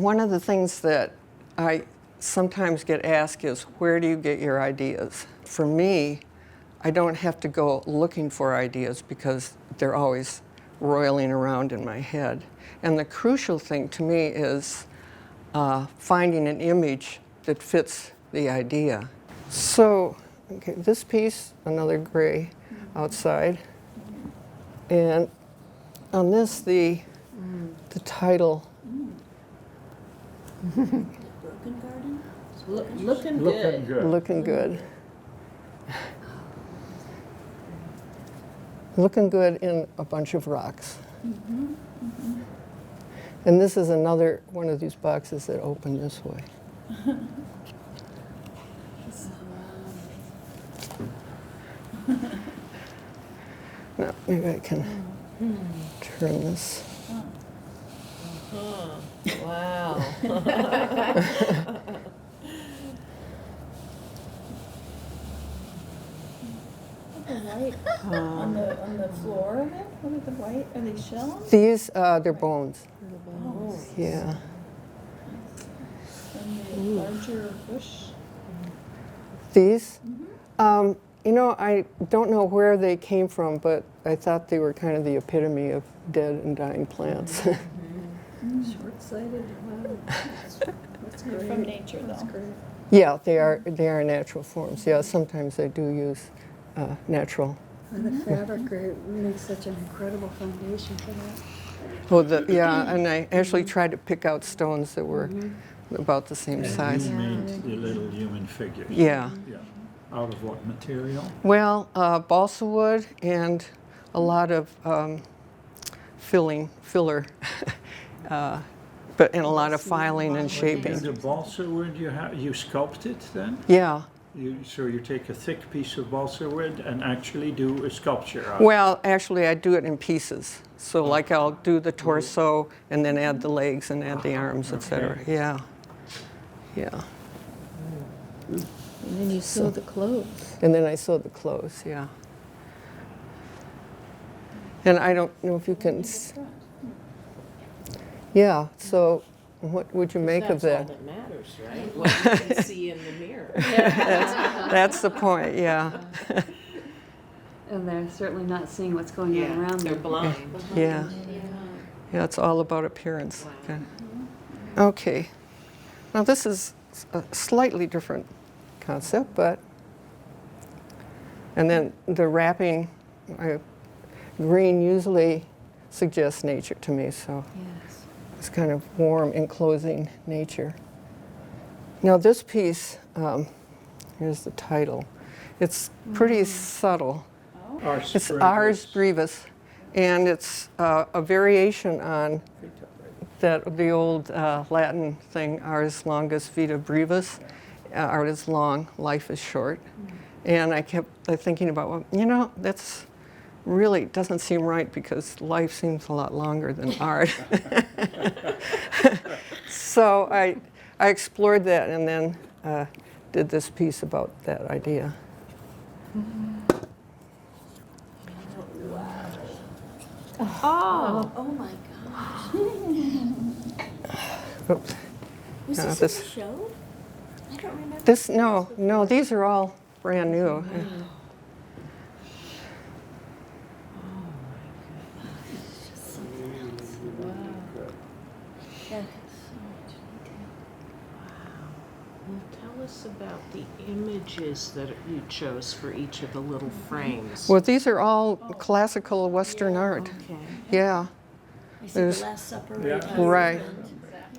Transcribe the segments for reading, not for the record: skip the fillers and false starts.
one of the things that I sometimes get asked is, where do you get your ideas? For me, I don't have to go looking for ideas because they're always roiling around in my head. And the crucial thing to me is finding an image that fits the idea. So, okay, this piece, another gray outside. And on this, the title. Broken Garden? Looking good. Looking good. Looking good in a bunch of rocks. And this is another one of these boxes that open this way. Now, maybe I can turn this. Wow. The white on the floor of it? What are the white? Are they shells? These, they're bones. Oh. Yeah. And the larger bush? These? You know, I don't know where they came from, but I thought they were kind of the epitome of dead and dying plants. Short-sighted. Wow. That's They're great. from nature, though. That's great. Yeah, they are natural forms. Yeah, sometimes I do use natural. And the fabric makes such an incredible foundation for that. Well, yeah, and I actually tried to pick out stones that were about the same size. You made the little human figures. Yeah. Yeah. Out of what material? Well, balsa wood and a lot of filler, but and a lot of filing and shaping. The balsa wood you sculpt it then? Yeah. So you take a thick piece of balsa wood and actually do a sculpture out. Well, actually, I do it in pieces. So, like, I'll do the torso and then add the legs and add the arms, etc. Okay. Yeah. Yeah. And then you sew the clothes. And then I sew the clothes. Yeah. And I don't know if you can. Yeah. So, what would you make of that? That's all that matters, right? What you can see in the mirror. That's the point. Yeah. And they're certainly not seeing what's going on around They're them. blind. Yeah. Yeah. It's all about appearance. Okay. Okay. Now this is a slightly different concept, but. And then the wrapping, green usually suggests nature to me, so. Yes. It's kind of warm, enclosing nature. Now this piece, here's the title. It's pretty subtle. It's Ars Brevis, and it's a variation on the old Latin thing, Ars longus vita brevis. Art is long, life is short. And I kept thinking about, well, you know, that's really doesn't seem right because life seems a lot longer than art. So I explored that and then did this piece about that idea. Oh my gosh. Oops. Was No, this this- in the show? I don't remember. This, no, these are all brand new. Yeah. Well, tell us about the images that you chose for each of the little frames. Well, these are all classical Western art. Okay. Yeah, I see the There's- Last Supper. right.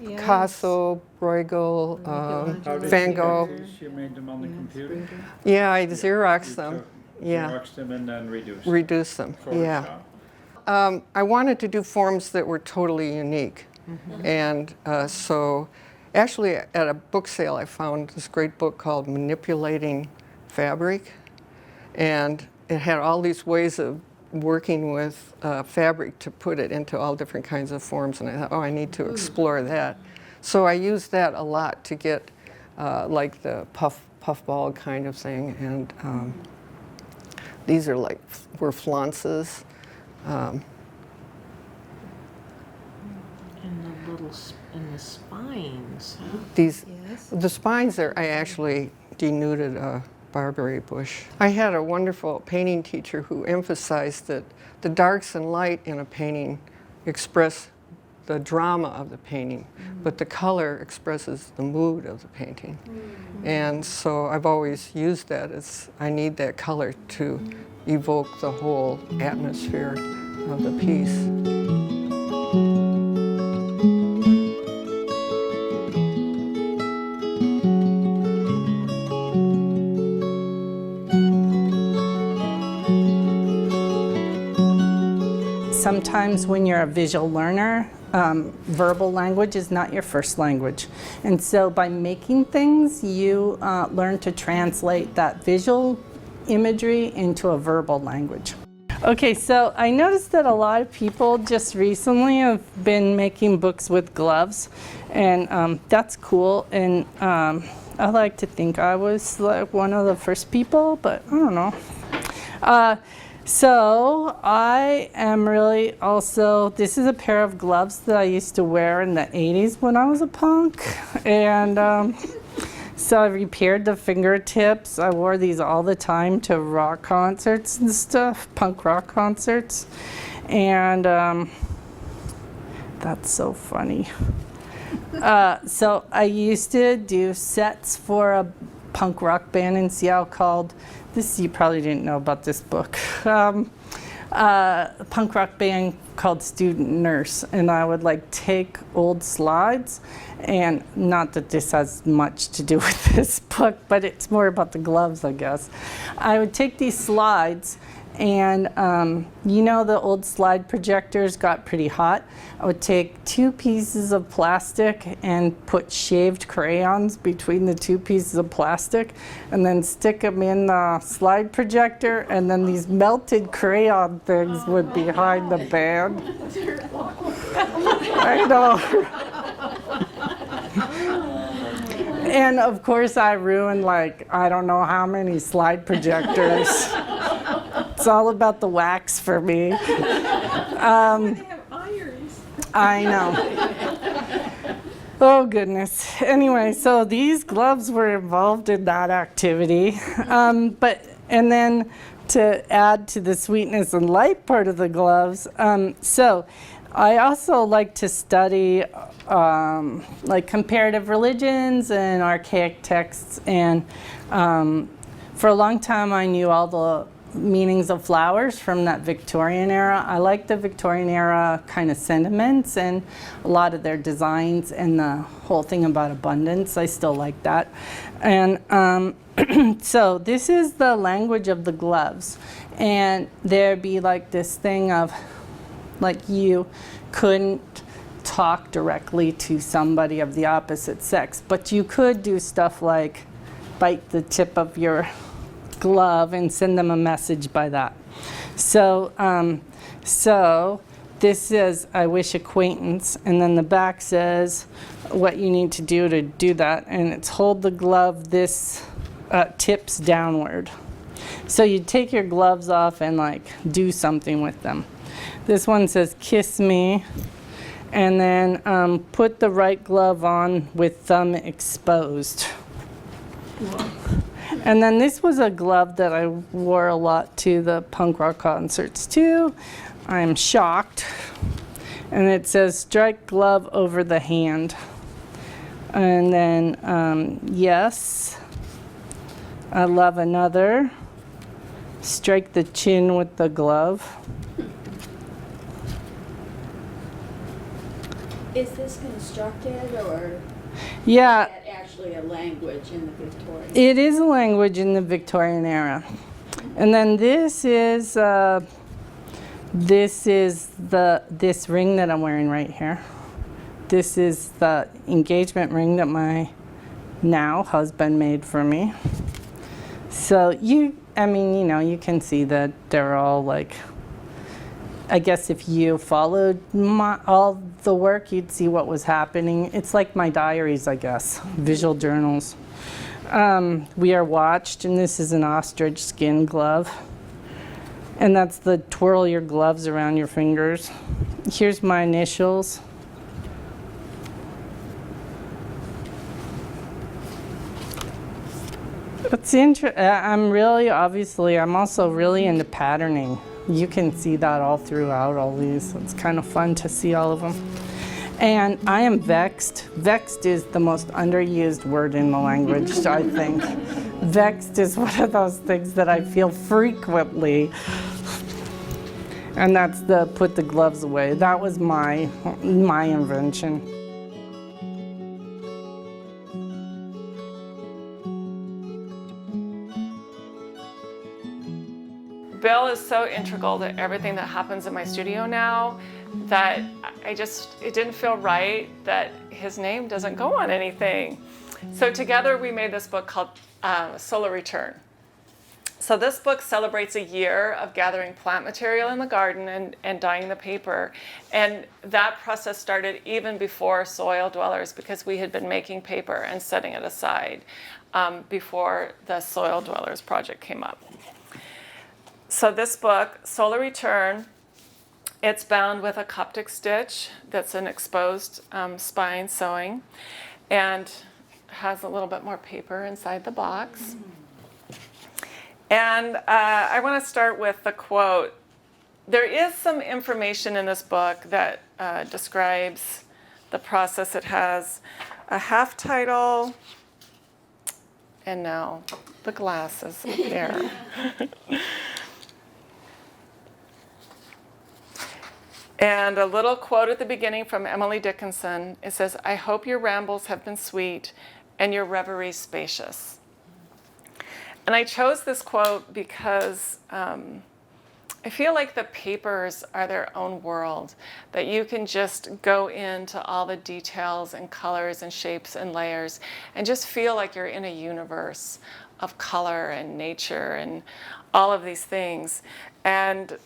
Picasso, Bruegel, How did Van you Gogh. get these? You made them on the computer? Yeah, I Xeroxed them. Yeah, Xeroxed them and then reduced them. reduce them. Yeah. Photoshop. I wanted to do forms that were totally unique. And so actually at a book sale I found this great book called Manipulating Fabric. And it had all these ways of working with fabric to put it into all different kinds of forms. And I thought, oh, I need to explore that. So I used that a lot to get like the puffball kind of thing. And these are were flounces. And the little in the spines. Huh? These, Yes. the spines are, I actually denuded a barberry bush. I had a wonderful painting teacher who emphasized that the darks and light in a painting express the drama of the painting, but the color expresses the mood of the painting. And so I've always used that. I need that color to evoke the whole atmosphere of the piece. Sometimes when you're a visual learner, verbal language is not your first language. And so by making things, you learn to translate that visual imagery into a verbal language. Okay, so I noticed that a lot of people just recently have been making books with gloves, and that's cool. And I like to think I was like one of the first people, but I don't know. So I am really also, this is a pair of gloves that I used to wear in the 80s when I was a punk. And so I repaired the fingertips. I wore these all the time to rock concerts and stuff, punk rock concerts. And that's so funny. So I used to do sets for a punk rock band in Seattle called, this you probably didn't know about this book, a punk rock band called Student Nurse, and I would like take old slides, and not that this has much to do with this book, but it's more about the gloves, I guess. I would take these slides, and you know the old slide projectors got pretty hot. I would take 2 pieces of plastic and put shaved crayons between the 2 pieces of plastic and then stick them in the slide projector, and then these melted crayon things would be behind the band. I know. And of course I ruined like, I don't know how many slide projectors. It's all about the wax for me. They have irons. I know. Oh goodness. Anyway, so these gloves were involved in that activity. And then to add to the sweetness and light part of the gloves, so I also like to study like comparative religions and archaic texts, and for a long time I knew all the meanings of flowers from that Victorian era. I like the Victorian era kind of sentiments and a lot of their designs and the whole thing about abundance. I still like that. And so this is the language of the gloves. And there'd be like this thing of like you couldn't talk directly to somebody of the opposite sex, but you could do stuff like bite the tip of your glove and send them a message by that. So, so this says, I wish acquaintance, and then the back says what you need to do that, and it's hold the glove this tips downward. So you take your gloves off and like do something with them. This one says kiss me, and then put the right glove on with thumb exposed. Whoa. And then this was a glove that I wore a lot to the punk rock concerts too. I'm shocked. And it says strike glove over the hand. And then yes, I love another. Strike the chin with the glove. Is this constructed, or Yeah. is that actually a language in the Victorian? It is a language in the Victorian era. And then this is this ring that I'm wearing right here. This is the engagement ring that my now husband made for me. So you can see that they're all like, I guess if you followed all the work, you'd see what was happening. It's like my diaries, I guess, visual journals. We are watched, and this is an ostrich skin glove. And that's the twirl your gloves around your fingers. Here's my initials. I'm really, obviously, I'm also really into patterning. You can see that all throughout all these. It's kind of fun to see all of them. And I am vexed. Vexed is the most underused word in the language, I think. Vexed is one of those things that I feel frequently. And that's the put the gloves away. That was my invention. Bill is so integral to everything that happens in my studio now that it didn't feel right that his name doesn't go on anything. So together we made this book called Solar Return. So this book celebrates a year of gathering plant material in the garden and dyeing the paper. And that process started even before Soil Dwellers, because we had been making paper and setting it aside before the Soil Dwellers project came up. So this book, Solar Return, it's bound with a Coptic stitch that's an exposed spine sewing, and has a little bit more paper inside the box. And I want to start with the quote. There is some information in this book that describes the process. It has a half title, and now the glasses up there. And a little quote at the beginning from Emily Dickinson. It says, "I hope your rambles have been sweet and your reveries spacious." And I chose this quote because I feel like the papers are their own world, that you can just go into all the details and colors and shapes and layers and just feel like you're in a universe of color and nature and all of these things. And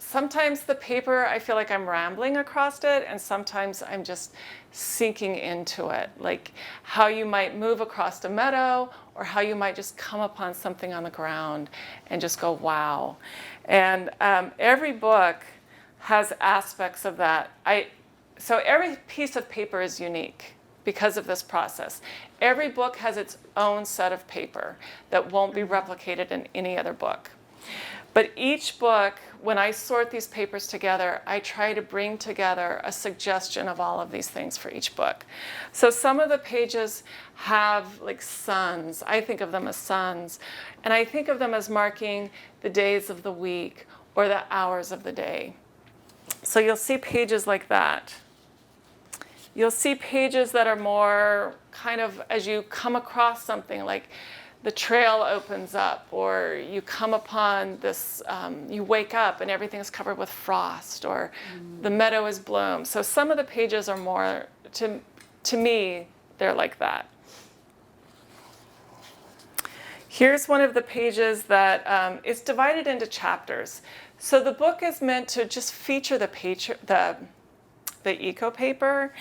sometimes the paper, I feel like I'm rambling across it, and sometimes I'm just sinking into it, like how you might move across a meadow or how you might just come upon something on the ground and just go, wow. And every book has aspects of that. So every piece of paper is unique because of this process. Every book has its own set of paper that won't be replicated in any other book. But each book, when I sort these papers together, I try to bring together a suggestion of all of these things for each book. So some of the pages have like suns. I think of them as suns. And I think of them as marking the days of the week or the hours of the day. So you'll see pages like that. You'll see pages that are more kind of as you come across something, like the trail opens up, or you come upon this, you wake up and everything's covered with frost, or the meadow is bloom. So some of the pages are more, to me, they're like that. Here's one of the pages that is divided into chapters. So the book is meant to just feature the eco paper.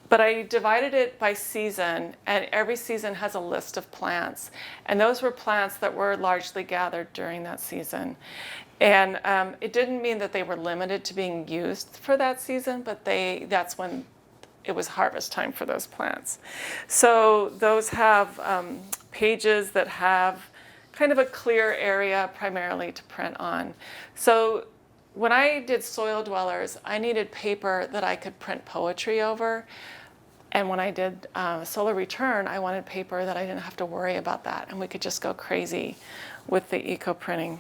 But I divided it by season, and every season has a list of plants. And those were plants that were largely gathered during that season. And it didn't mean that they were limited to being used for that season, but that's when it was harvest time for those plants. So those have pages that have kind of a clear area primarily to print on. So when I did Soil Dwellers, I needed paper that I could print poetry over. And when I did Solar Return, I wanted paper that I didn't have to worry about that, and we could just go crazy with the eco-printing.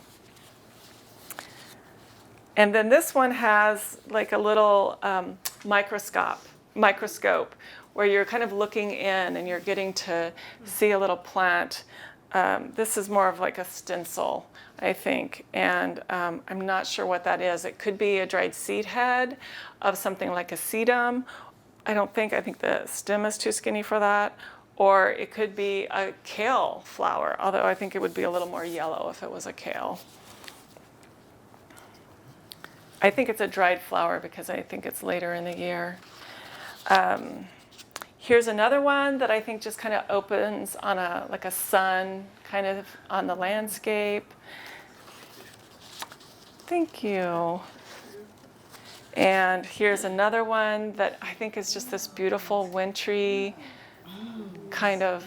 And then this one has like a little microscope where you're kind of looking in and you're getting to see a little plant. This is more of like a stencil, I think, and I'm not sure what that is. It could be a dried seed head of something like a sedum. I think the stem is too skinny for that. Or it could be a kale flower, although I think it would be a little more yellow if it was a kale. I think it's a dried flower because I think it's later in the year. Here's another one that I think just kind of opens on like a sun kind of on the landscape. Thank you. And here's another one that I think is just this beautiful wintry kind of,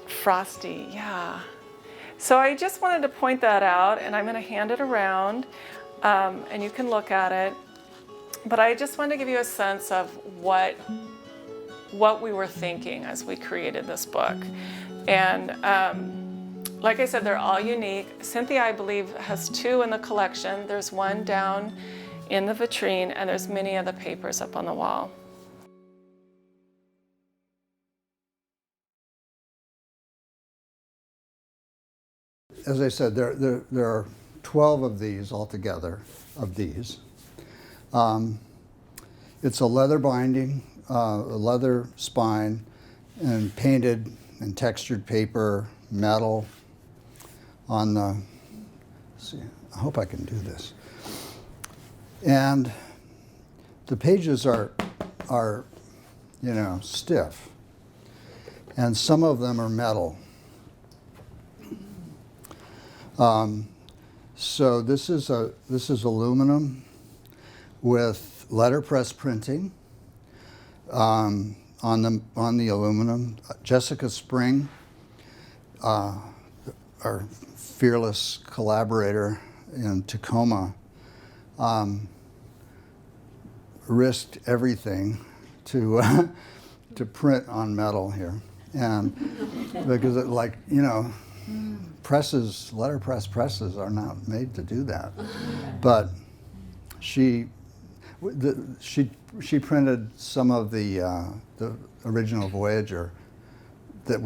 frosty, yeah. So I just wanted to point that out, and I'm going to hand it around, and you can look at it. But I just wanted to give you a sense of what we were thinking as we created this book. And like I said, they're all unique. Cynthia, I believe, has 2 in the collection. There's one down in the vitrine, and there's many of the papers up on the wall. As I said, there are 12 of these altogether, of these. It's a leather binding, a leather spine, and painted and textured paper, metal on the, let's see, I hope I can do this. And the pages are, you know, stiff. And some of them are metal. So this is aluminum with letterpress printing on the aluminum. Jessica Spring, our fearless collaborator in Tacoma, risked everything to to print on metal here, and because it, like, you know, presses, letterpress presses are not made to do that. But she printed some of the original Voyager that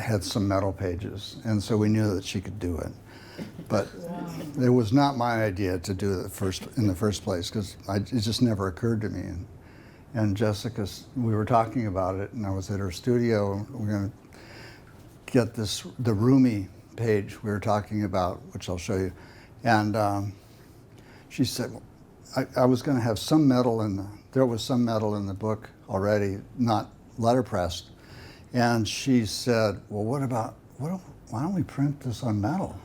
had some metal pages, and so we knew that she could do it. But it was not my idea to do it in the first place, because it just never occurred to me. And Jessica, we were talking about it, and I was at her studio. We're going to get the Rumi page we were talking about, which I'll show you. And she said, I was going to have some metal there was some metal in the book already, not letterpressed. And she said, well, why don't we print this on metal?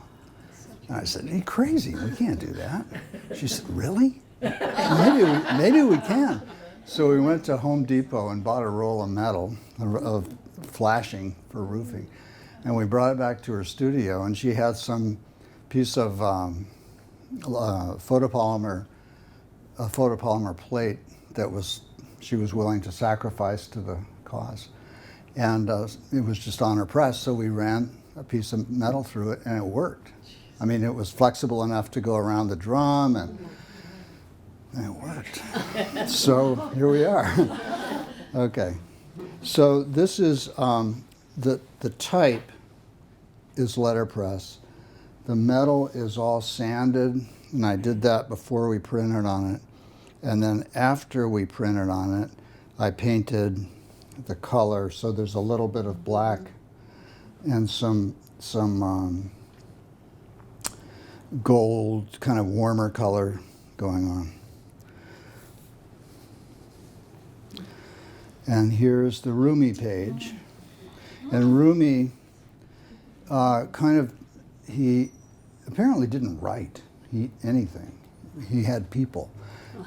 And I said, are you crazy? We can't do that. She said, really? Maybe we can. So we went to Home Depot and bought a roll of metal, of flashing for roofing. And we brought it back to her studio, and she had some piece of photopolymer plate that she was willing to sacrifice to the cause. And it was just on her press, so we ran a piece of metal through it, and it worked. I mean, it was flexible enough to go around the drum, and it worked. So here we are. Okay. So this is, the type is letterpress. The metal is all sanded, and I did that before we printed on it. And then after we printed on it, I painted the color, so there's a little bit of black and some gold, kind of warmer color going on. And here's the Rumi page. And Rumi he apparently didn't write anything. He had people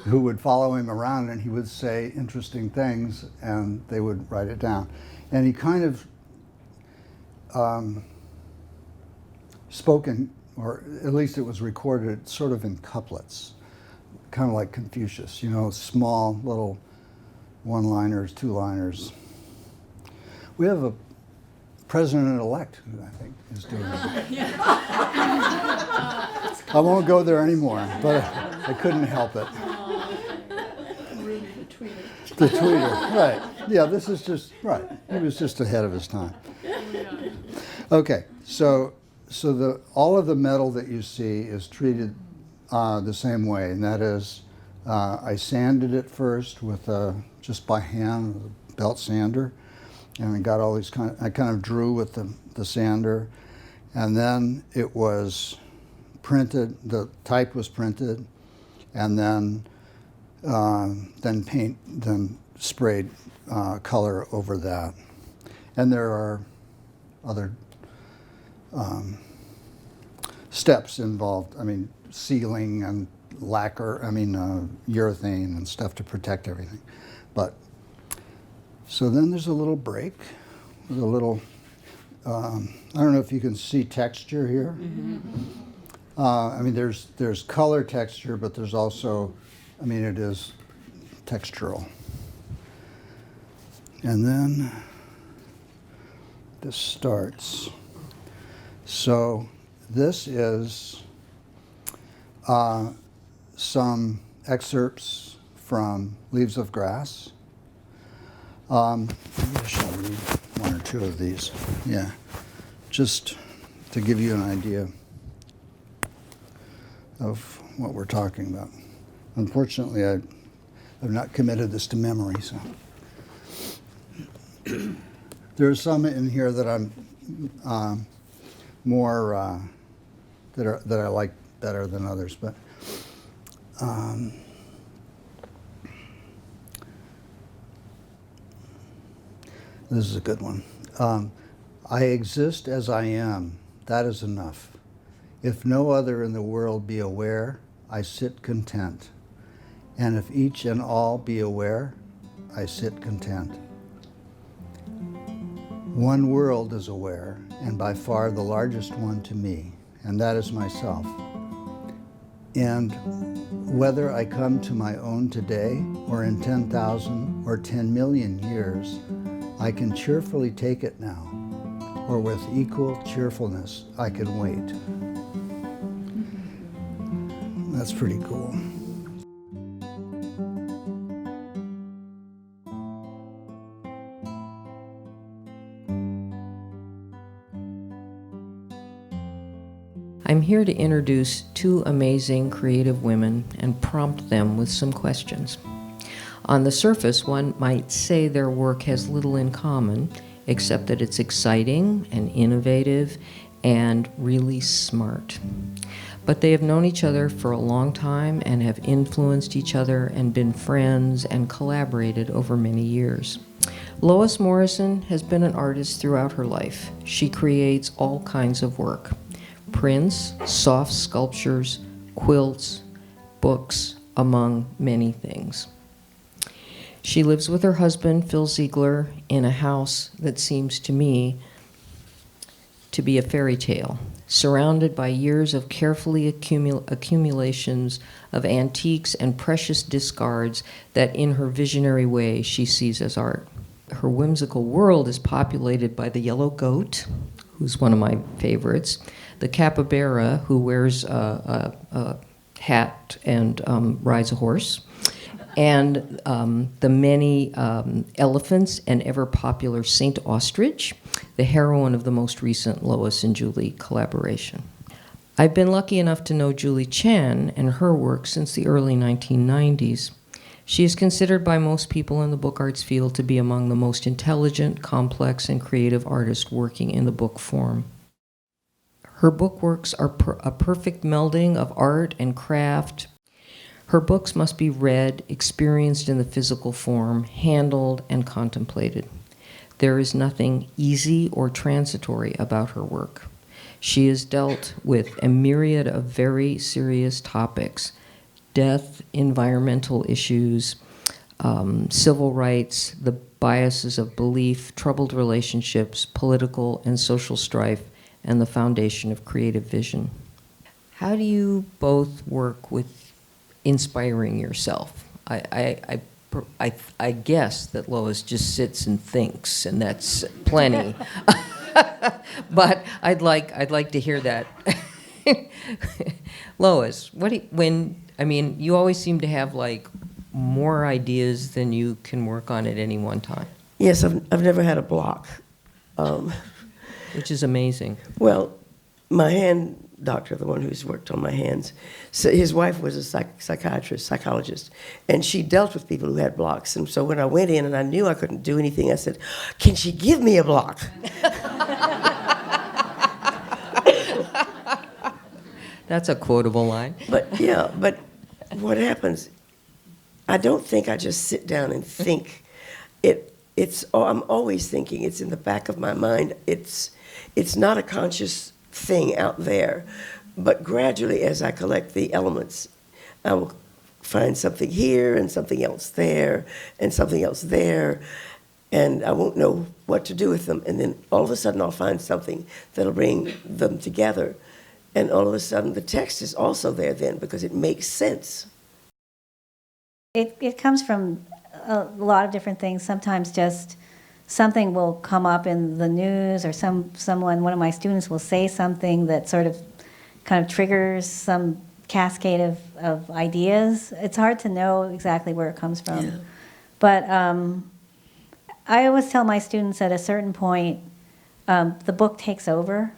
who would follow him around, and he would say interesting things, and they would write it down. And he kind of spoken, or at least it was recorded, sort of in couplets, kind of like Confucius, you know, small little one-liners, two-liners. We have a president-elect who I think is doing it. I won't go there anymore, but I couldn't help it. The tweeter, right. Yeah, this is just, right. He was just ahead of his time. Okay, so all of the metal that you see is treated the same way, and that is, I sanded it first with just by hand, with a belt sander, and I got all these I kind of drew with the sander, and then it was printed. The type was printed, and then sprayed color over that. And there are other steps involved. I mean, sealing and lacquer, urethane and stuff to protect everything. But, so then there's a little break the little, I don't know if you can see texture here. I mean, there's color texture, but there's also, I mean, it is textural. And then this starts. So this is some excerpts from Leaves of Grass. Maybe I shall read one or two of these. Yeah, just to give you an idea of what we're talking about. Unfortunately, I've not committed this to memory, so. There's some in here that I'm more that I like better than others, but this is a good one. I exist as I am. That is enough. If no other in the world be aware, I sit content. And if each and all be aware, I sit content. One world is aware, and by far the largest one to me, and that is myself. And whether I come to my own today, or in 10,000 or 10 million years, I can cheerfully take it now, or with equal cheerfulness I can wait. That's pretty cool. I'm here to introduce two amazing creative women and prompt them with some questions. On the surface, one might say their work has little in common, except that it's exciting and innovative and really smart. But they have known each other for a long time and have influenced each other and been friends and collaborated over many years. Lois Morrison has been an artist throughout her life. She creates all kinds of work: prints, soft sculptures, quilts, books, among many things. She lives with her husband, Phil Ziegler, in a house that seems to me to be a fairy tale, surrounded by years of carefully accumulations of antiques and precious discards that in her visionary way she sees as art. Her whimsical world is populated by the yellow goat, who's one of my favorites, the capybara, who wears a hat and rides a horse, and the many elephants and ever-popular Saint Ostrich, the heroine of the most recent Lois and Julie collaboration. I've been lucky enough to know Julie Chen and her work since the early 1990s. She is considered by most people in the book arts field to be among the most intelligent, complex, and creative artists working in the book form. Her book works are a perfect melding of art and craft. Her books must be read, experienced in the physical form, handled, and contemplated. There is nothing easy or transitory about her work. She has dealt with a myriad of very serious topics: death, environmental issues, civil rights, the biases of belief, troubled relationships, political and social strife, and the foundation of creative vision. How do you both work with inspiring yourself? I guess that Lois just sits and thinks, and that's plenty. But I'd like to hear that. Lois, you always seem to have like more ideas than you can work on at any one time. Yes, I've never had a block. Which is amazing. Well, my hand doctor, the one who's worked on my hands, so his wife was a psychologist, and she dealt with people who had blocks. And so when I went in and I knew I couldn't do anything, I said, "Can she give me a block?" That's a quotable line. But what happens, I don't think I just sit down and think. I'm always thinking. It's in the back of my mind. It's not a conscious thing out there, but gradually as I collect the elements, I will find something here and something else there and something else there, and I won't know what to do with them. And then all of a sudden I'll find something that'll bring them together. And all of a sudden the text is also there then because it makes sense. It comes from a lot of different things. Sometimes just something will come up in the news, or one of my students will say something that sort of kind of triggers some cascade of ideas. It's hard to know exactly where it comes from. Yeah. But I always tell my students at a certain point, the book takes over,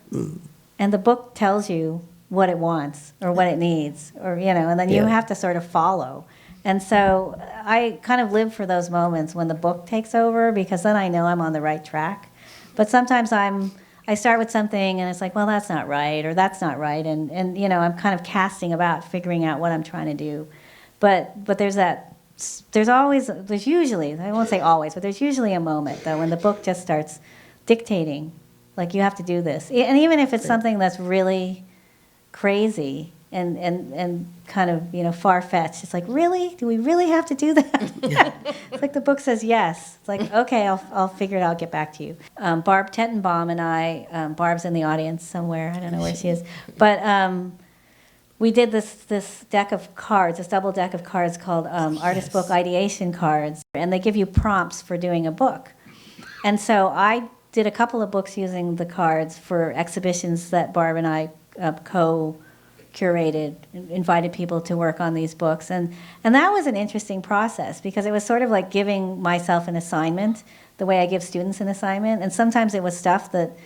and the book tells you what it wants or what it needs, or and then you have to sort of follow. And so I kind of live for those moments when the book takes over, because then I know I'm on the right track. But sometimes I start with something and it's like, well, that's not right, or that's not right, and I'm kind of casting about, figuring out what I'm trying to do. But there's usually, I won't say always, but there's usually a moment though when the book just starts dictating, like, you have to do this. And even if it's something that's really crazy and kind of far-fetched, it's like, really? Do we really have to do that? It's like the book says yes. It's like, okay, I'll figure it out, I'll get back to you. Barb Tettenbaum and I, Barb's in the audience somewhere, I don't know where she is, but we did this deck of cards, this double deck of cards called Artist Book Ideation Cards, and they give you prompts for doing a book. And so I did a couple of books using the cards for exhibitions that Barb and I co-curated, invited people to work on these books. And that was an interesting process, because it was sort of like giving myself an assignment, the way I give students an assignment. And sometimes it was stuff that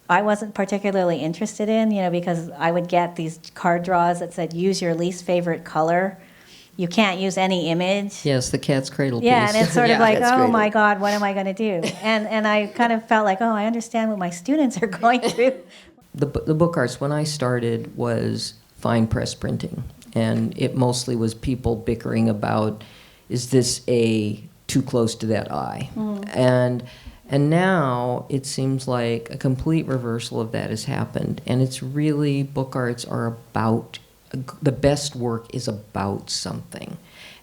I wasn't particularly interested in, because I would get these card draws that said, use your least favorite color. You can't use any image. Yes, the cat's cradle piece. Yeah, and it's sort of like, Cat's oh cradle. my God, what am I going to do? And I kind of felt like, oh, I understand what my students are going through. The book arts, when I started, was fine press printing. And it mostly was people bickering about, is this too close to that eye? And now it seems like a complete reversal of that has happened. And it's really, book arts are about, the best work is about something.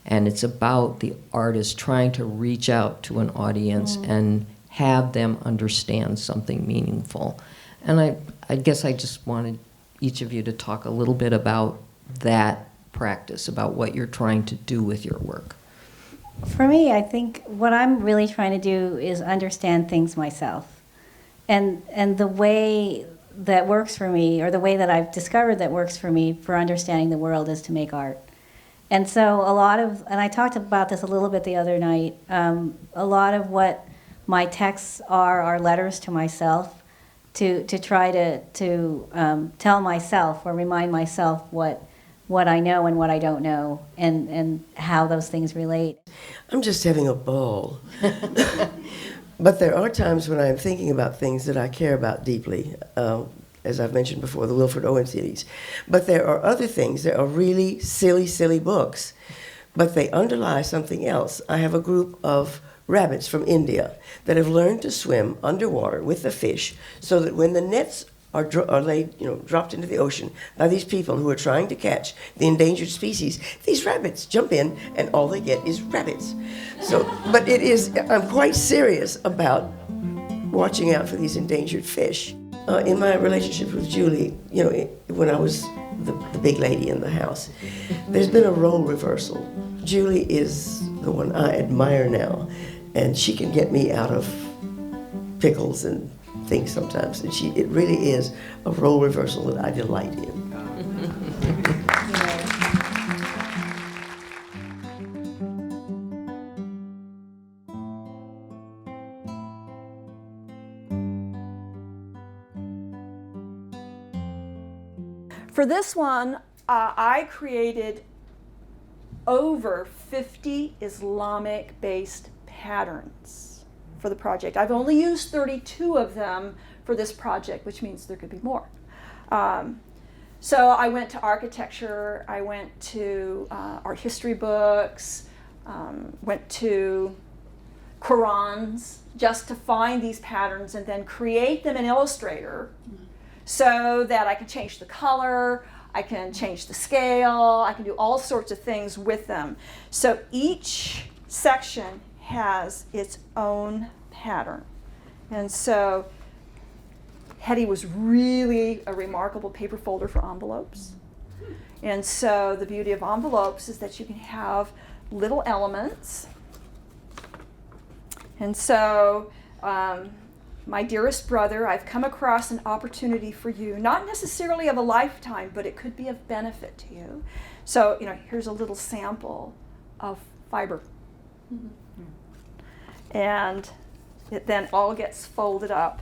And it's about the artist trying to reach out to an audience and have them understand something meaningful. And I guess I just wanted each of you to talk a little bit about that practice, about what you're trying to do with your work. For me, I think what I'm really trying to do is understand things myself. And the way that works for me, or the way that I've discovered that works for me for understanding the world, is to make art. And so and I talked about this a little bit the other night, a lot of what my texts are letters to myself, to try to tell myself or remind myself what I know and what I don't know, and how those things relate. I'm just having a ball. But there are times when I'm thinking about things that I care about deeply, as I've mentioned before, the Wilfred Owen series. But there are other things. There are really silly, silly books, but they underlie something else. I have a group of rabbits from India that have learned to swim underwater with the fish, so that when the nets are laid, dropped into the ocean by these people who are trying to catch the endangered species, these rabbits jump in and all they get is rabbits. So, but I'm quite serious about watching out for these endangered fish. In my relationship with Julie, when I was the big lady in the house, there's been a role reversal. Julie is the one I admire now, and she can get me out of pickles and things sometimes. And it really is a role reversal that I delight in. For this one, I created over 50 Islamic-based patterns for the project. I've only used 32 of them for this project, which means there could be more. So I went to architecture, I went to art history books, went to Qurans, just to find these patterns and then create them in Illustrator so that I can change the color, I can change the scale, I can do all sorts of things with them. So each section has its own pattern. And so Hetty was really a remarkable paper folder for envelopes. And so the beauty of envelopes is that you can have little elements. And so, my dearest brother, I've come across an opportunity for you, not necessarily of a lifetime, but it could be of benefit to you. So, here's a little sample of fiber. And it then all gets folded up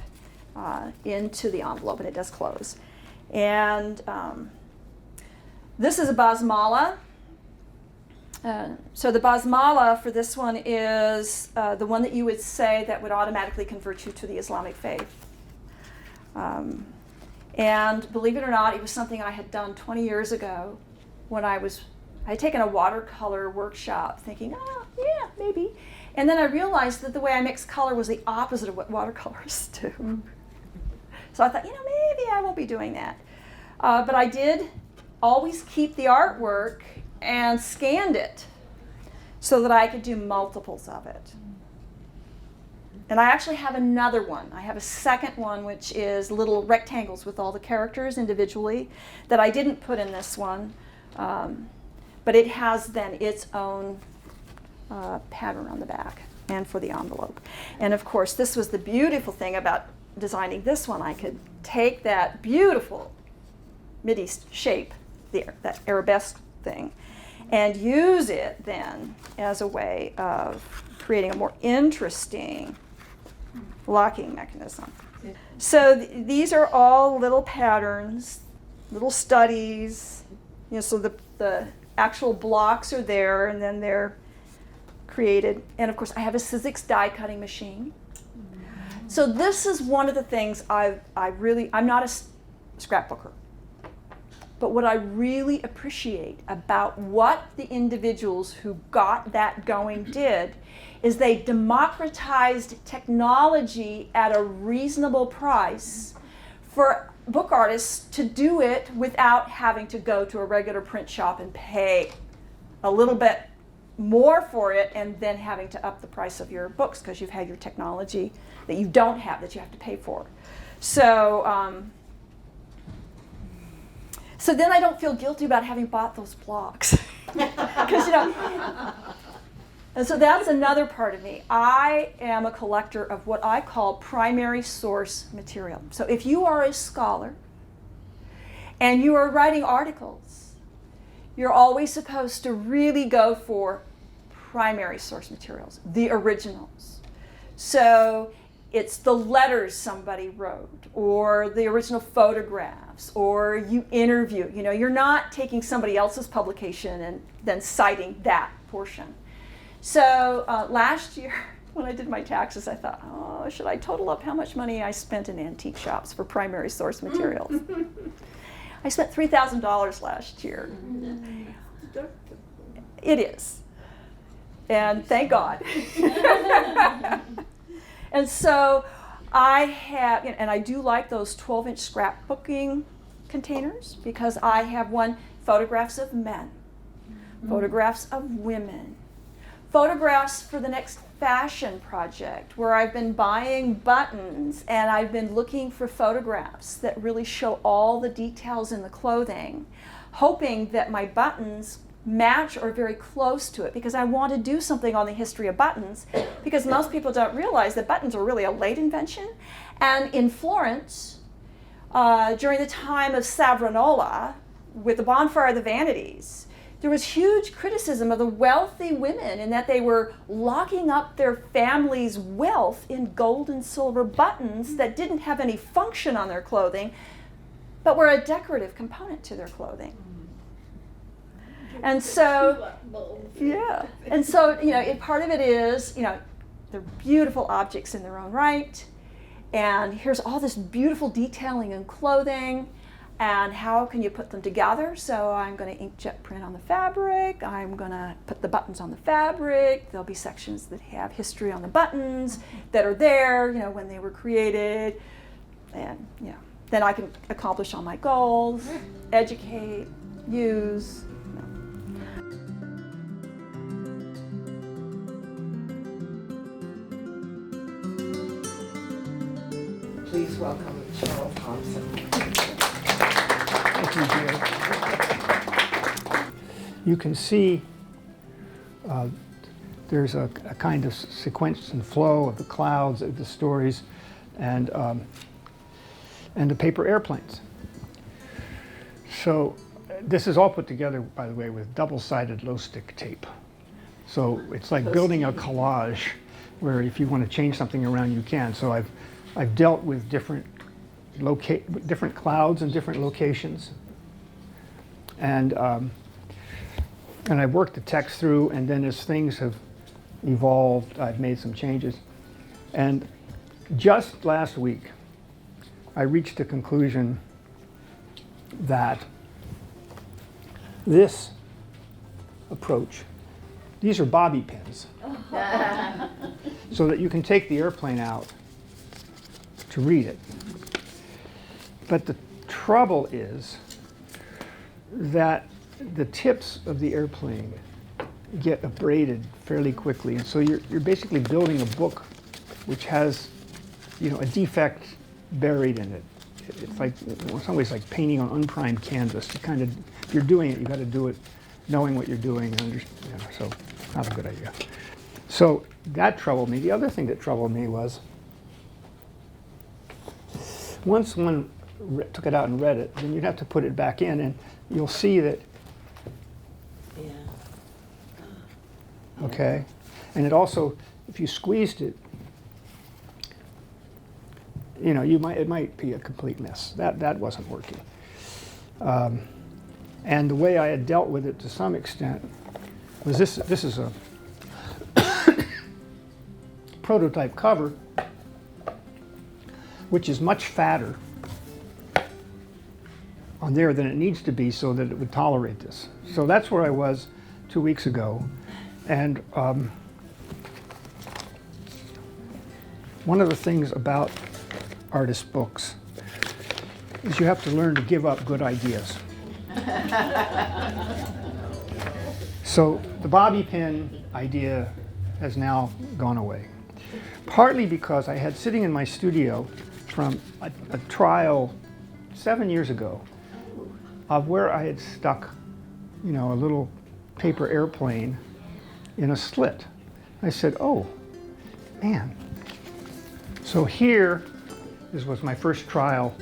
into the envelope, and it does close. And this is a basmala. So the basmala for this one is the one that you would say that would automatically convert you to the Islamic faith. And believe it or not, it was something I had done 20 years ago when I had taken a watercolor workshop thinking, yeah, maybe. And then I realized that the way I mix color was the opposite of what watercolors do. So I thought, maybe I won't be doing that. But I did always keep the artwork and scanned it so that I could do multiples of it. And I actually have another one. I have a second one, which is little rectangles with all the characters individually that I didn't put in this one. But it has then its own pattern on the back and for the envelope. And of course, this was the beautiful thing about designing this one. I could take that beautiful Mideast shape, that arabesque thing, and use it then as a way of creating a more interesting locking mechanism. So these are all little patterns, little studies. So the actual blocks are there, and then they're created. And of course, I have a Sizzix die cutting machine. So this is one of the things I'm not a scrapbooker. But what I really appreciate about what the individuals who got that going did is they democratized technology at a reasonable price for book artists to do it without having to go to a regular print shop and pay a little bit more for it and then having to up the price of your books because you've had your technology that you don't have that you have to pay for. So then I don't feel guilty about having bought those blocks. Because, and so that's another part of me. I am a collector of what I call primary source material. So if you are a scholar and you are writing articles, you're always supposed to really go for primary source materials, the originals. So it's the letters somebody wrote, or the original photographs, or you interview. You're not taking somebody else's publication and then citing that portion. So last year, when I did my taxes, I thought, should I total up how much money I spent in antique shops for primary source materials? I spent $3,000 last year. It is. And thank God. And so I have, and I do like those 12-inch scrapbooking containers because I have photographs of men, photographs of women, photographs for the next fashion project where I've been buying buttons and I've been looking for photographs that really show all the details in the clothing, hoping that my buttons match or very close to it because I want to do something on the history of buttons because most people don't realize that buttons are really a late invention. And in Florence, during the time of Savonarola, with the Bonfire of the Vanities, there was huge criticism of the wealthy women in that they were locking up their family's wealth in gold and silver buttons that didn't have any function on their clothing, but were a decorative component to their clothing. And so, and so, part of it is, they're beautiful objects in their own right, and here's all this beautiful detailing in clothing, and how can you put them together? So I'm going to inkjet print on the fabric, I'm going to put the buttons on the fabric, there'll be sections that have history on the buttons that are there, when they were created, and, then I can accomplish all my goals, educate, use. Please welcome Charles Hobson. Thank you, dear. You can see there's a kind of sequence and flow of the clouds, of the stories, and the paper airplanes. So this is all put together, by the way, with double-sided low-stick tape. So it's like building a collage where if you want to change something around, you can. So I've dealt with different clouds in different locations. And I've worked the text through, and then as things have evolved, I've made some changes. And just last week, I reached a conclusion that this approach, these are bobby pins, so that you can take the airplane out to read it. But the trouble is that the tips of the airplane get abraded fairly quickly, and so you're basically building a book which has, you know, a defect buried in it. It's like, in some ways, like painting on unprimed canvas. You kind of, if you're doing it, you got to do it knowing what you're doing, and so not a good idea. So that troubled me. The other thing that troubled me was once one took it out and read it, then you'd have to put it back in, and you'll see that. Okay, and it also, if you squeezed it, you know, it might be a complete mess. That wasn't working. And the way I had dealt with it to some extent was this is a prototype cover, which is much fatter on there than it needs to be so that it would tolerate this. So that's where I was 2 weeks ago. And one of the things about artist books is you have to learn to give up good ideas. So the bobby pin idea has now gone away. Partly because I had sitting in my studio from a trial 7 years ago of where I had stuck, you know, a little paper airplane in a slit. I said, oh, man. So here was my first trial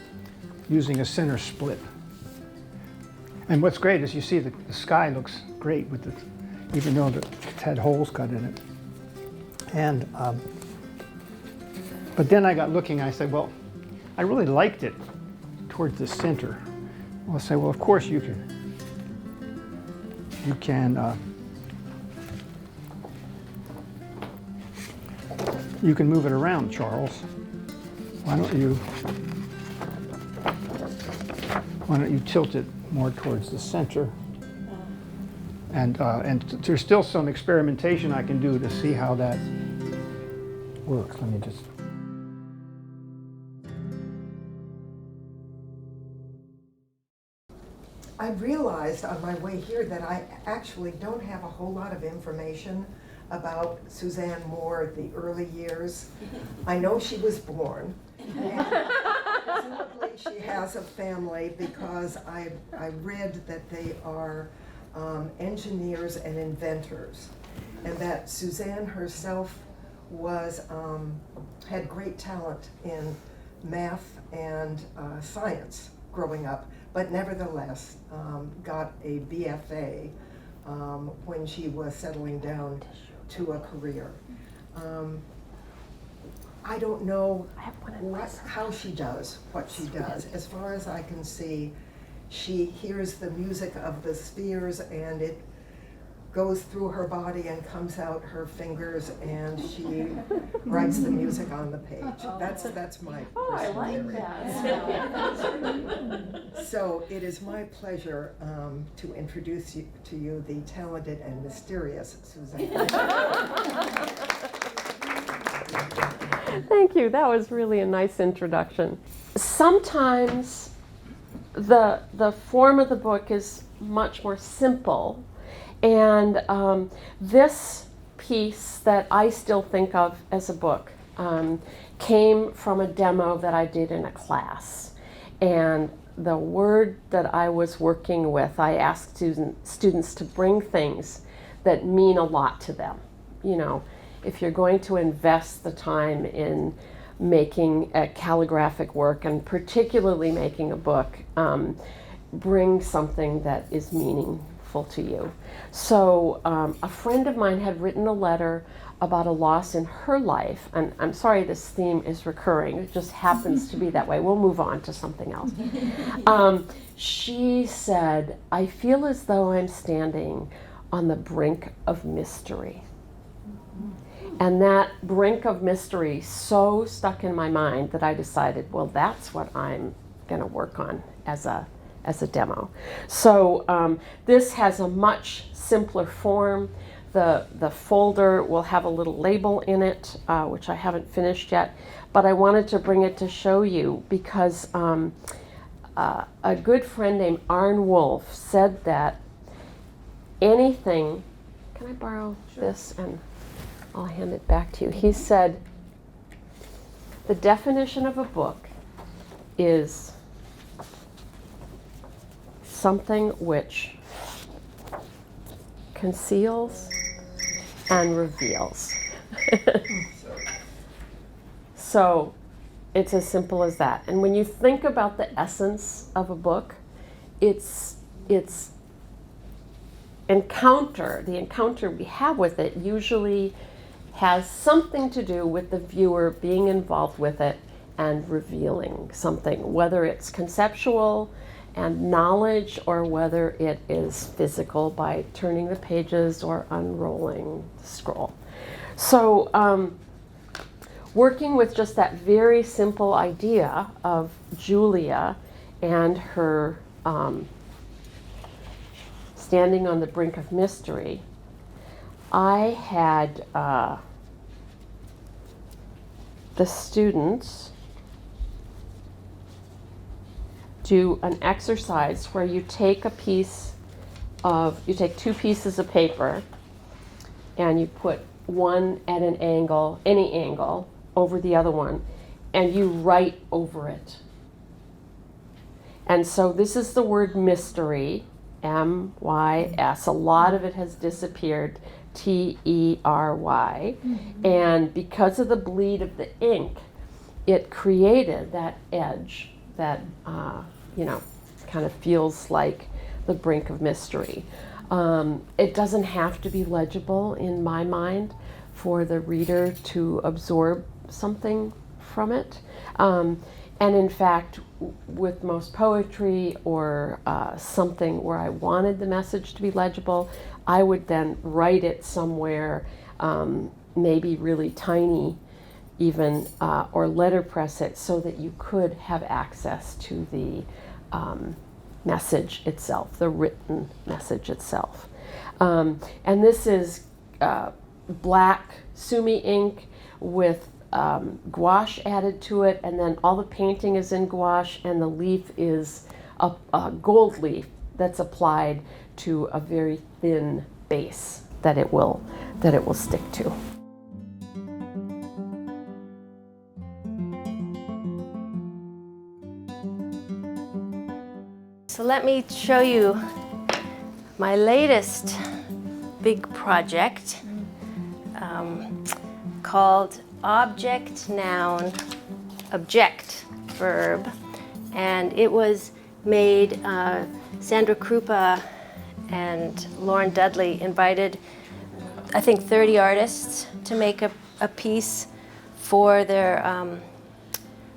using a center split. And what's great is you see the sky looks great with even though it's had holes cut in it. And but then I got looking, I said, well, I really liked it towards the center. Well, I said, well, of course you can move it around, Charles. Why don't you tilt it more towards the center? And there's still some experimentation I can do to see how that works. Let me just. I realized on my way here that I actually don't have a whole lot of information about Suzanne Moore, the early years. I know she was born, and presumably she has a family because I read that they are engineers and inventors, and that Suzanne herself was had great talent in math and science growing up, but nevertheless got a BFA when she was settling down to a career. I don't know how she does what she does. As far as I can see, she hears the music of the spheres and it goes through her body and comes out her fingers, and she writes the music on the page. That's my personal area. So it is my pleasure to introduce to you the talented and mysterious Suzanne. Thank you. That was really a nice introduction. Sometimes the form of the book is much more simple, and this piece that I still think of as a book came from a demo that I did in a class. And the word that I was working with, I asked students to bring things that mean a lot to them. You know, if you're going to invest the time in making a calligraphic work, and particularly making a book, bring something that is meaningful to you. So a friend of mine had written a letter about a loss in her life, and I'm sorry this theme is recurring, it just happens to be that way. We'll move on to something else. She said, I feel as though I'm standing on the brink of mystery. And that brink of mystery so stuck in my mind that I decided, well, that's what I'm going to work on as a demo. So this has a much simpler form. The folder will have a little label in it, which I haven't finished yet, but I wanted to bring it to show you because a good friend named Arne Wolf said that anything, can I borrow this and I'll hand it back to you. He said, the definition of a book is something which conceals and reveals. So it's as simple as that. And when you think about the essence of a book, it's the encounter we have with it usually has something to do with the viewer being involved with it and revealing something, whether it's conceptual and knowledge or whether it is physical by turning the pages or unrolling the scroll. So working with just that very simple idea of Julia and her standing on the brink of mystery, I had the students do an exercise where you take two pieces of paper and you put one at an angle, any angle, over the other one, and you write over it. And so this is the word mystery, M-Y-S. A lot of it has disappeared, T-E-R-Y. And because of the bleed of the ink, it created that edge that, kind of feels like the brink of mystery. It doesn't have to be legible in my mind for the reader to absorb something from it. And in fact, with most poetry or something where I wanted the message to be legible, I would then write it somewhere, maybe really tiny even, or letterpress it so that you could have access to the message itself, the written message itself. And this is black sumi ink with gouache added to it, and then all the painting is in gouache, and the leaf is a gold leaf that's applied to a very thin base that it will stick to. So let me show you my latest big project called Object, Noun, Object, Verb. And it was made, Sandra Kroupa and Lauren Dudley invited, I think, 30 artists to make a piece for their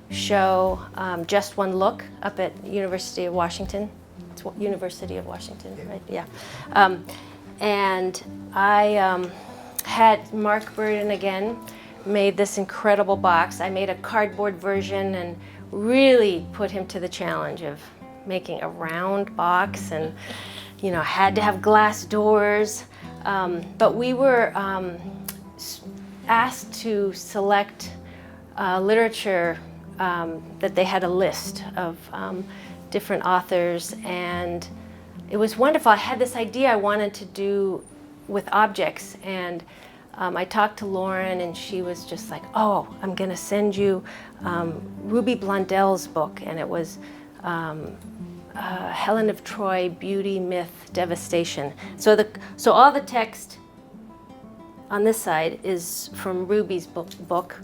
show, Just One Look, up at University of Washington. It's University of Washington, right? Yeah. And I had Mark Burden again made this incredible box. I made a cardboard version and really put him to the challenge of making a round box, and had to have glass doors. But we were asked to select literature that they had a list of different authors, and it was wonderful. I had this idea I wanted to do with objects, and I talked to Lauren, and she was just like, oh, I'm going to send you Ruby Blondell's book, and it was Helen of Troy, Beauty, Myth, Devastation. So all the text on this side is from Ruby's book,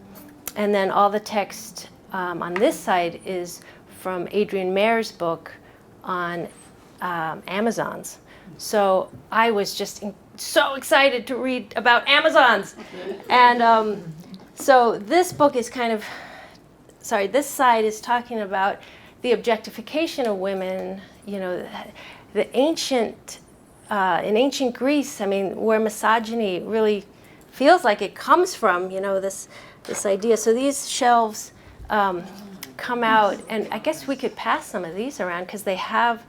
and then all the text on this side is from Adrienne Mayer's book on Amazons. So I was just so excited to read about Amazons. And so this book is this side is talking about the objectification of women, you know, the ancient, in ancient Greece, I mean, where misogyny really feels like it comes from, you know, this idea. So these shelves come out, and I guess we could pass some of these around because they have,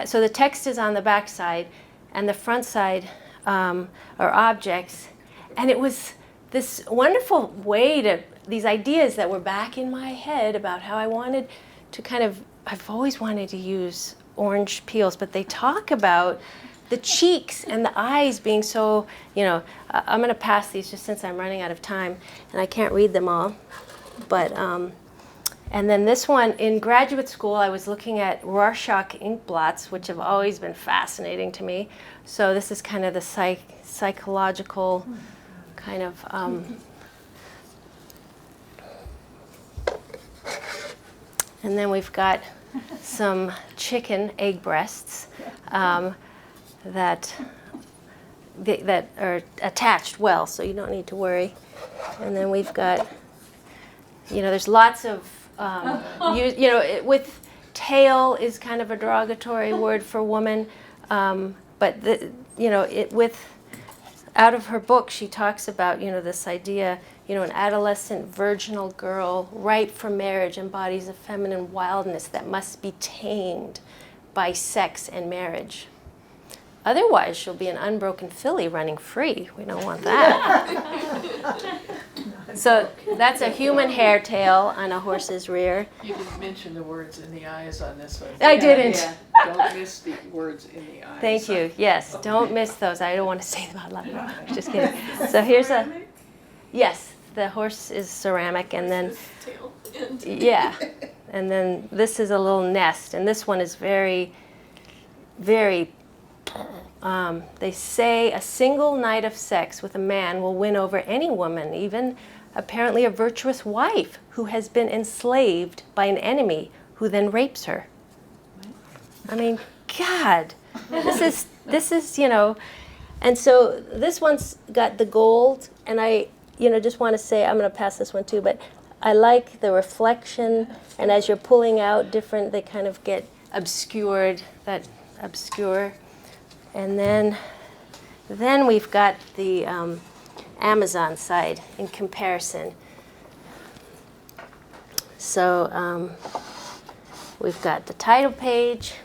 so the text is on the back side, and the front side are objects. And it was this wonderful way to, these ideas that were back in my head about how I wanted to I've always wanted to use orange peels, but they talk about the cheeks and the eyes being so, you know, I'm going to pass these just since I'm running out of time, and I can't read them all. But, and then this one, in graduate school, I was looking at Rorschach ink blots, which have always been fascinating to me. So this is kind of the psychological kind of, and then we've got some chicken egg breasts that are attached well, so you don't need to worry. And then we've got, you know, there's lots of, with tail is kind of a derogatory word for woman, but out of her book, she talks about, you know, this idea, you know, an adolescent virginal girl ripe for marriage embodies a feminine wildness that must be tamed by sex and marriage. Otherwise, she'll be an unbroken filly running free. We don't want that. So that's a human hair tail on a horse's rear. You didn't mention the words in the eyes on this one. I didn't. Yeah. Don't miss the words in the eyes. Thank you. Yes, don't miss those. I don't want to say them out loud. Just kidding. So here's yes, the horse is ceramic, and then, yeah, and then this is a little nest, and this one is very, very, they say a single night of sex with a man will win over any woman, even apparently a virtuous wife who has been enslaved by an enemy who then rapes her. I mean, God, this is, you know, and so this one's got the gold, and I, you know, just want to say, I'm going to pass this one too, but I like the reflection, and as you're pulling out different, they kind of get obscured, that obscure. And then we've got the Amazon side in comparison. So we've got the title page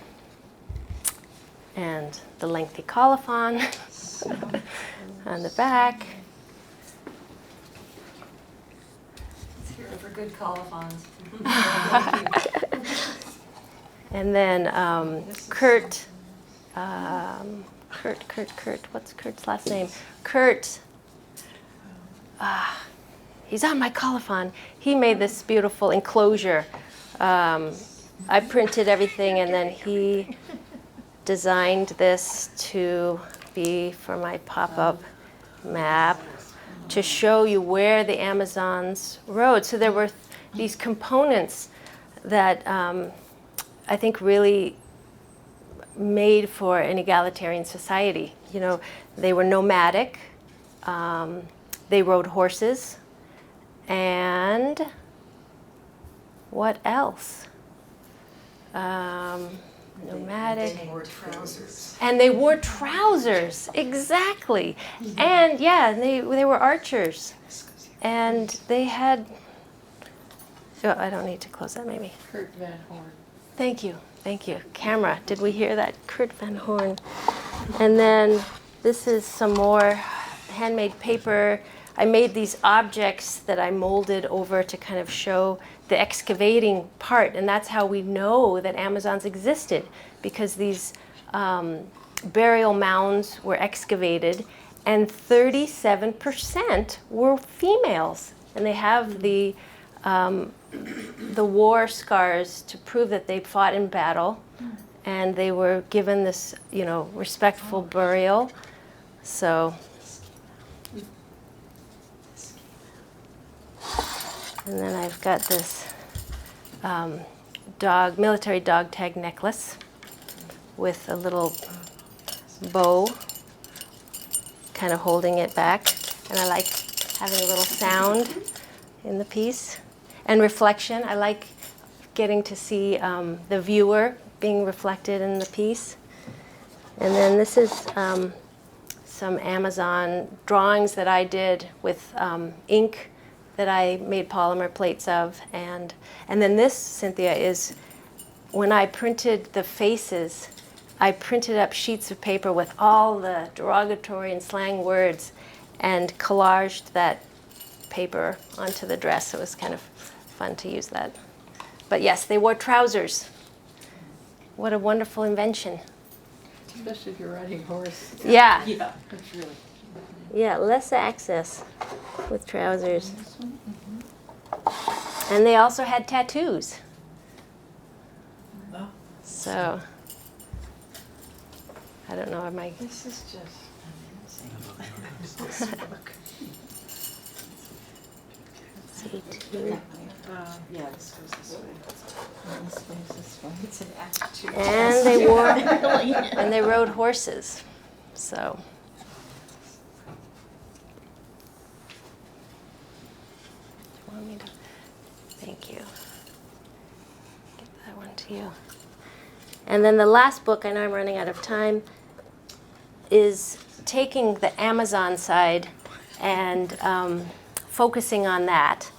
and the lengthy colophon on the back. It's here for good colophons. And then Kurt, what's Kurt's last name? Kurt, he's on my colophon. He made this beautiful enclosure. I printed everything, and then he designed this to be for my pop-up map to show you where the Amazons rode. So there were these components that I think really made for an egalitarian society. You know, they were nomadic, they rode horses, and what else? Nomadic. They wore trousers. And they wore trousers, exactly. And yeah, they were archers. And they had, oh, I don't need to close that maybe. Kurt Van Horn. Thank you. Thank you. Camera, did we hear that? Kurt Van Horn. And then this is some more handmade paper. I made these objects that I molded over to kind of show the excavating part, and that's how we know that Amazons existed, because these burial mounds were excavated, and 37% were females. And they have the war scars to prove that they fought in battle, and they were given this, you know, respectful burial. So, and then I've got this military dog tag necklace with a little bow kind of holding it back. And I like having a little sound in the piece. And reflection, I like getting to see the viewer being reflected in the piece. And then this is some Amazon drawings that I did with ink that I made polymer plates of. And then this, Cynthia, is when I printed the faces, I printed up sheets of paper with all the derogatory and slang words and collaged that paper onto the dress. It was kind of fun to use that. But yes, they wore trousers. What a wonderful invention. Especially if you're riding a horse. Yeah. Yeah, it's really. Yeah, less access with trousers. And they also had tattoos. So, I don't know, This is just amazing. Yeah, this goes this way. This goes this way. It's an attitude. And they wore, and they rode horses. So. Do you want me to? Thank you. Give that one to you. And then the last book, I know I'm running out of time, is taking the Amazon side and focusing on that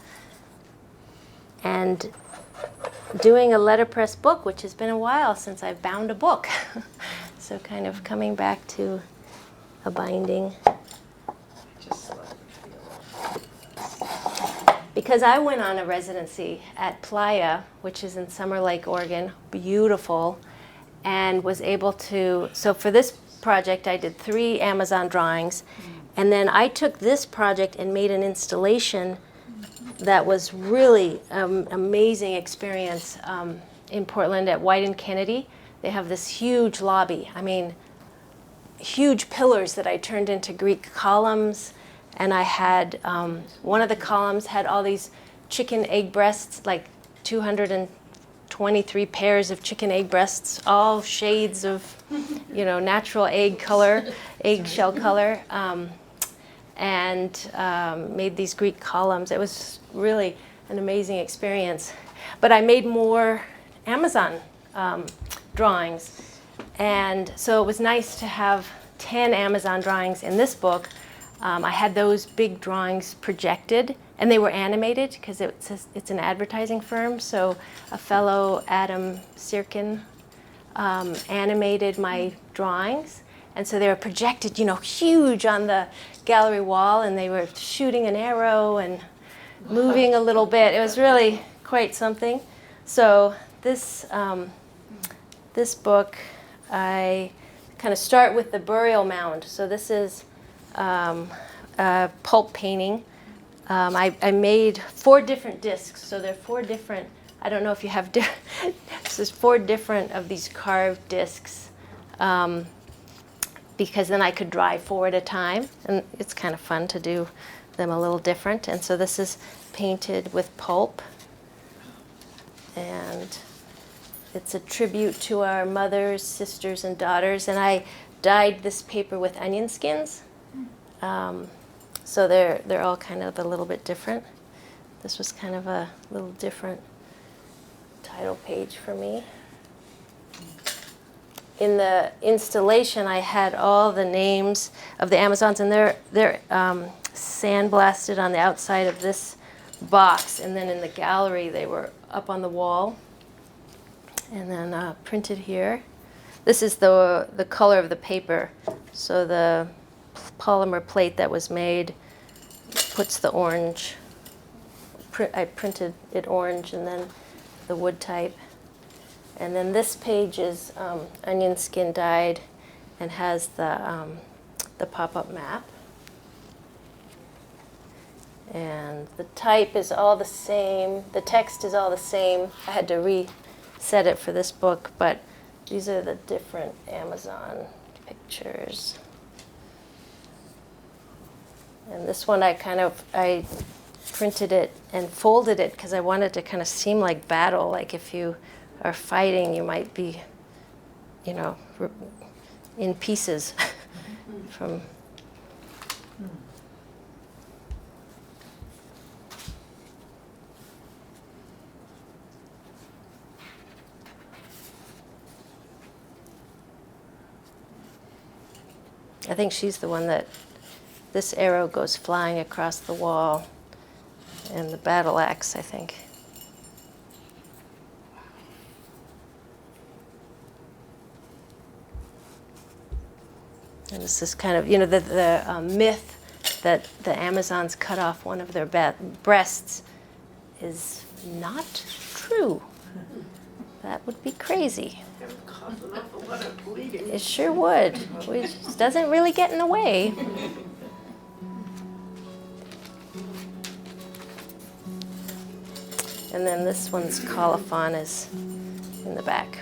and doing a letterpress book, which has been a while since I've bound a book. So kind of coming back to a binding. Because I went on a residency at Playa, which is in Summer Lake, Oregon, beautiful, and was able to, so for this project I did 3 Amazon drawings, and then I took this project and made an installation that was really amazing experience in Portland at White and Kennedy. They have this huge lobby, I mean, huge pillars that I turned into Greek columns. And I had, one of the columns had all these chicken egg breasts, like 223 pairs of chicken egg breasts, all shades of, you know, natural egg color, eggshell color, and made these Greek columns. It was really an amazing experience. But I made more Amazon drawings. And so it was nice to have 10 Amazon drawings in this book. I had those big drawings projected, and they were animated because it's an advertising firm. So a fellow, Adam Sirkin, animated my drawings. And so they were projected, you know, huge on the gallery wall, and they were shooting an arrow and moving a little bit. It was really quite something. So this, this book, I kind of start with the burial mound. So this is pulp painting. I made 4 different discs, so there are 4 different, I don't know if you have, there's 4 different of these carved discs, because then I could dry 4 at a time, and it's kind of fun to do them a little different. And so this is painted with pulp, and it's a tribute to our mothers, sisters, and daughters, and I dyed this paper with onion skins. So they're all kind of a little bit different. This was kind of a little different title page for me. In the installation, I had all the names of the Amazons, and they're sandblasted on the outside of this box, and then in the gallery they were up on the wall, and then printed here. This is the color of the paper, so the polymer plate that was made puts the orange. I printed it orange, and then the wood type. And then this page is onion skin dyed and has the the pop-up map. And the type is all the same. The text is all the same. I had to reset it for this book, but these are the different Amazon pictures. And this one I printed it and folded it because I wanted to kind of seem like battle. Like if you are fighting, you might be, you know, in pieces from. I think she's the one that this arrow goes flying across the wall, and the battle axe, I think. And this is kind of, you know, the myth that the Amazons cut off one of their breasts is not true. That would be crazy. It sure would. It just doesn't really get in the way. And then this one's colophon is in the back.